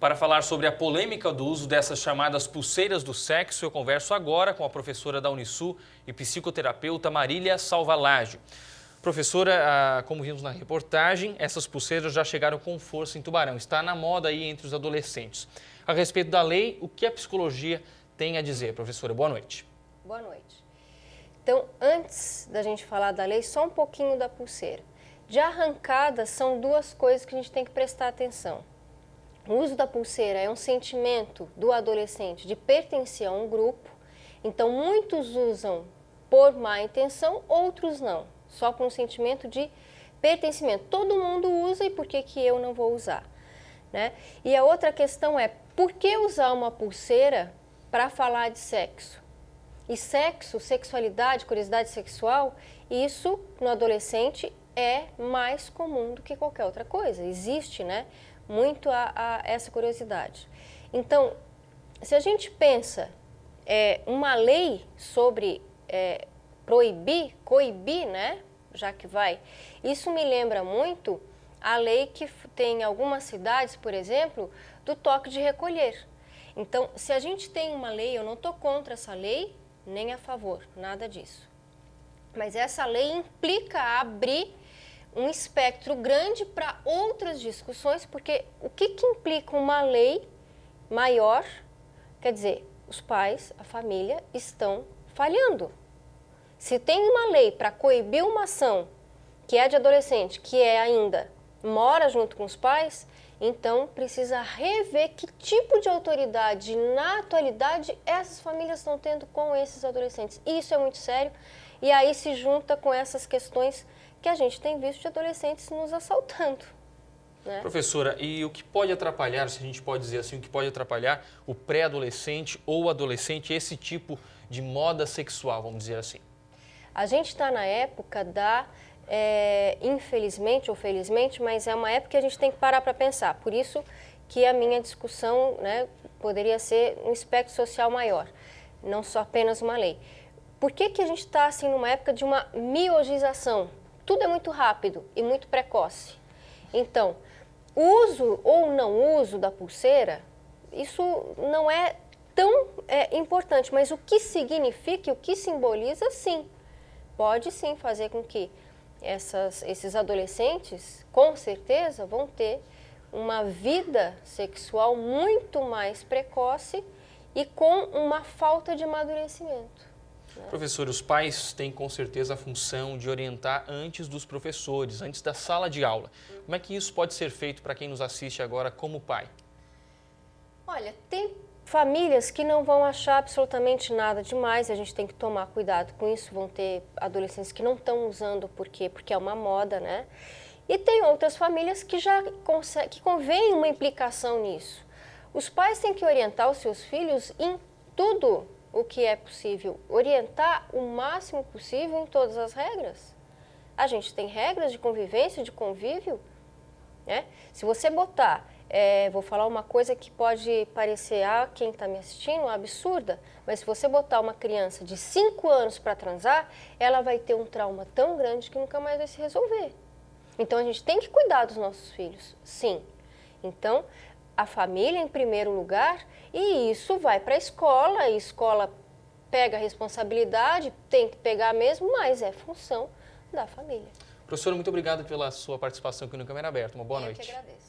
Para falar sobre a polêmica do uso dessas chamadas pulseiras do sexo, eu converso agora com a professora da Unisul e psicoterapeuta Marília Salvalage. Professora, como vimos na reportagem, essas pulseiras já chegaram com força em Tubarão. Está na moda aí entre os adolescentes. A respeito da lei, o que a psicologia tem a dizer? Professora, boa noite. Boa noite. Então, antes da gente falar da lei, só um pouquinho da pulseira. De arrancada, são duas coisas que a gente tem que prestar atenção. O uso da pulseira é um sentimento do adolescente de pertencer a um grupo. Então, muitos usam por má intenção, outros não. Só com um sentimento de pertencimento. Todo mundo usa e por que eu não vou usar? Né? E a outra questão é, por que usar uma pulseira para falar de sexo? E sexo, sexualidade, curiosidade sexual, isso no adolescente é mais comum do que qualquer outra coisa. Existe, né, muito essa curiosidade. Então, se a gente pensa uma lei sobre coibir, né, já que vai, isso me lembra muito a lei que tem em algumas cidades, por exemplo, do toque de recolher. Então, se a gente tem uma lei, eu não estou contra essa lei, nem a favor, nada disso. Mas essa lei implica abrir um espectro grande para outras discussões, porque o que implica uma lei maior? Quer dizer, os pais, a família estão falhando. Se tem uma lei para coibir uma ação que é de adolescente, que ainda mora junto com os pais, então precisa rever que tipo de autoridade na atualidade essas famílias estão tendo com esses adolescentes. Isso é muito sério e aí se junta com essas questões que a gente tem visto de adolescentes nos assaltando. Né? Professora, e o que pode atrapalhar, se a gente pode dizer assim, o que pode atrapalhar o pré-adolescente ou adolescente, esse tipo de moda sexual, vamos dizer assim? A gente está na época infelizmente ou felizmente, mas é uma época que a gente tem que parar para pensar. Por isso que a minha discussão, né, poderia ser um espectro social maior, não só apenas uma lei. Por que a gente está assim, numa época de uma miogização? Tudo é muito rápido e muito precoce. Então, uso ou não uso da pulseira, isso não é tão importante, mas o que significa e o que simboliza, sim. Pode sim fazer com que esses adolescentes, com certeza, vão ter uma vida sexual muito mais precoce e com uma falta de amadurecimento. Né? Professor, os pais têm com certeza a função de orientar antes dos professores, antes da sala de aula. Como é que isso pode ser feito para quem nos assiste agora como pai? Olha, tem famílias que não vão achar absolutamente nada demais, a gente tem que tomar cuidado com isso, vão ter adolescentes que não estão usando porque é uma moda, né? E tem outras famílias que que convém uma implicação nisso. Os pais têm que orientar os seus filhos em tudo o que é possível, orientar o máximo possível em todas as regras. A gente tem regras de convivência, de convívio, né? Se você botar vou falar uma coisa que pode parecer a quem está me assistindo absurda, mas se você botar uma criança de 5 anos para transar, ela vai ter um trauma tão grande que nunca mais vai se resolver. Então a gente tem que cuidar dos nossos filhos, sim. Então a família em primeiro lugar e isso vai para a escola pega a responsabilidade, tem que pegar mesmo, mas é função da família. Professora, muito obrigado pela sua participação aqui no Câmera Aberta. Uma boa noite. Eu que agradeço.